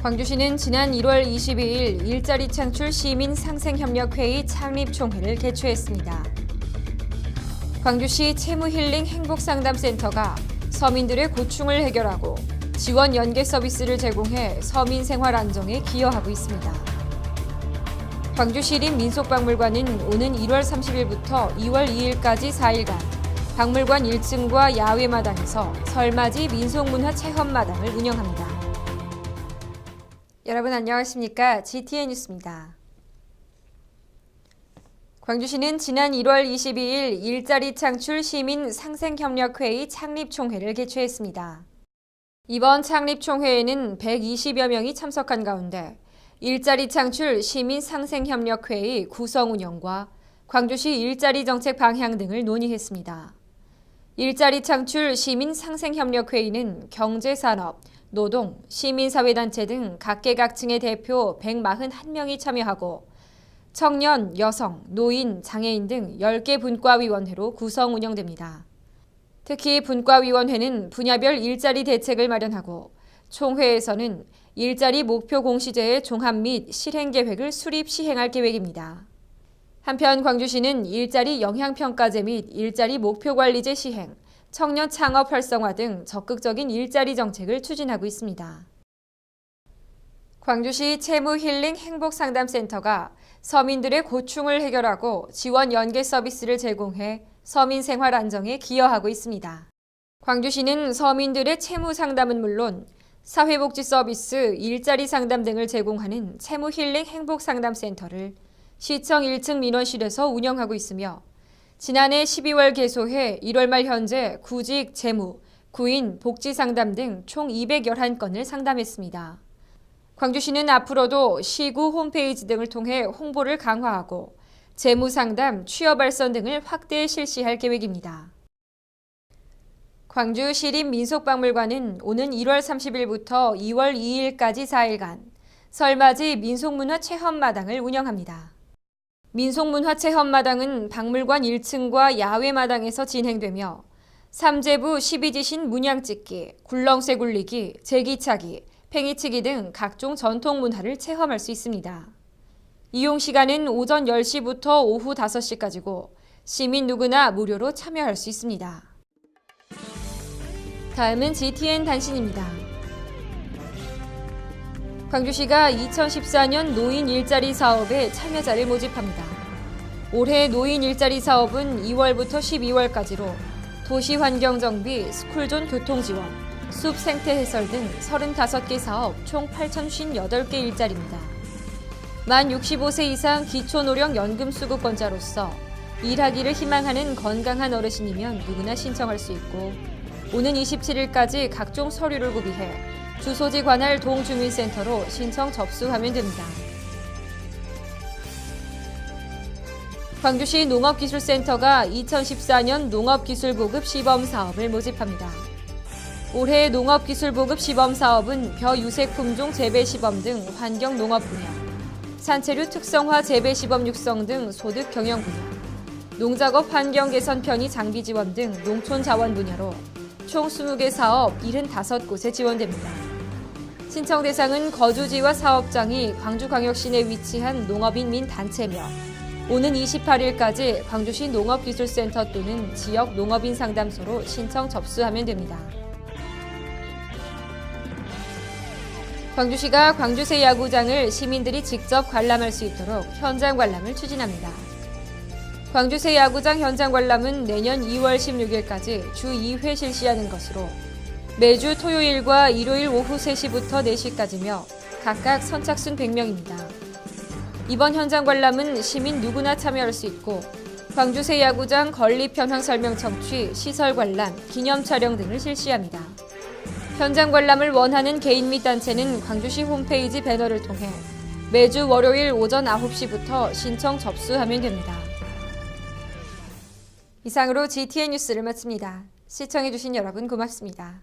광주시는 지난 1월 22일 일자리 창출 시민 상생협력회의 창립총회를 개최했습니다. 광주시 채무힐링 행복상담센터가 서민들의 고충을 해결하고 지원 연계 서비스를 제공해 서민 생활 안정에 기여하고 있습니다. 광주시립 민속박물관은 오는 1월 30일부터 2월 2일까지 4일간 박물관 1층과 야외마당에서 설맞이 민속문화 체험마당을 운영합니다. 여러분 안녕하십니까? GTN 뉴스입니다. 광주시는 지난 1월 22일 일자리 창출 시민 상생협력회의 창립총회를 개최했습니다. 이번 창립총회에는 120여 명이 참석한 가운데 일자리 창출 시민 상생협력회의 구성 운영과 광주시 일자리 정책 방향 등을 논의했습니다. 일자리 창출 시민 상생협력회의는 경제산업, 노동, 시민사회단체 등 각계각층의 대표 141명이 참여하고 청년, 여성, 노인, 장애인 등 10개 분과위원회로 구성 운영됩니다. 특히 분과위원회는 분야별 일자리 대책을 마련하고 총회에서는 일자리 목표 공시제의 종합 및 실행 계획을 수립 시행할 계획입니다. 한편 광주시는 일자리 영향평가제 및 일자리 목표관리제 시행, 청년 창업 활성화 등 적극적인 일자리 정책을 추진하고 있습니다. 광주시 채무힐링 행복상담센터가 서민들의 고충을 해결하고 지원 연계 서비스를 제공해 서민 생활 안정에 기여하고 있습니다. 광주시는 서민들의 채무 상담은 물론 사회복지 서비스, 일자리 상담 등을 제공하는 채무힐링 행복상담센터를 시청 1층 민원실에서 운영하고 있으며 지난해 12월 개소해 1월 말 현재 구직, 재무, 구인, 복지 상담 등 총 211건을 상담했습니다. 광주시는 앞으로도 시구 홈페이지 등을 통해 홍보를 강화하고 재무 상담, 취업 발선 등을 확대 실시할 계획입니다. 광주 시립 민속박물관은 오는 1월 30일부터 2월 2일까지 4일간 설맞이 민속문화 체험마당을 운영합니다. 민속문화 체험마당은 박물관 1층과 야외마당에서 진행되며 삼재부 12지신 문양찍기, 굴렁쇠 굴리기, 제기차기, 팽이치기 등 각종 전통 문화를 체험할 수 있습니다. 이용 시간은 오전 10시부터 오후 5시까지고 시민 누구나 무료로 참여할 수 있습니다. 다음은 GTN 단신입니다. 광주시가 2014년 노인 일자리 사업에 참여자를 모집합니다. 올해 노인 일자리 사업은 2월부터 12월까지로 도시환경정비, 스쿨존 교통지원, 숲 생태 해설 등 35개 사업 총 8,058개 일자리입니다. 만 65세 이상 기초노령 연금수급권자로서 일하기를 희망하는 건강한 어르신이면 누구나 신청할 수 있고 오는 27일까지 각종 서류를 구비해 주소지 관할 동주민센터로 신청 접수하면 됩니다. 광주시 농업기술센터가 2014년 농업기술보급 시범사업을 모집합니다. 올해 농업기술보급 시범사업은 벼유색품종 재배시범 등 환경농업 분야, 산채류 특성화 재배시범 육성 등 소득 경영 분야, 농작업 환경 개선 편의 장비 지원 등 농촌 자원 분야로 총 20개 사업 75곳에 지원됩니다. 신청 대상은 거주지와 사업장이 광주광역시 내 위치한 농업인 민 단체며 오는 28일까지 광주시 농업기술센터 또는 지역 농업인 상담소로 신청 접수하면 됩니다. 광주시가 광주새 야구장을 시민들이 직접 관람할 수 있도록 현장 관람을 추진합니다. 광주새 야구장 현장 관람은 내년 2월 16일까지 주 2회 실시하는 것으로 매주 토요일과 일요일 오후 3시부터 4시까지며 각각 선착순 100명입니다. 이번 현장 관람은 시민 누구나 참여할 수 있고 광주새 야구장 건립 현황 설명 청취, 시설 관람, 기념 촬영 등을 실시합니다. 현장 관람을 원하는 개인 및 단체는 광주시 홈페이지 배너를 통해 매주 월요일 오전 9시부터 신청 접수하면 됩니다. 이상으로 GTN 뉴스를 마칩니다. 시청해주신 여러분 고맙습니다.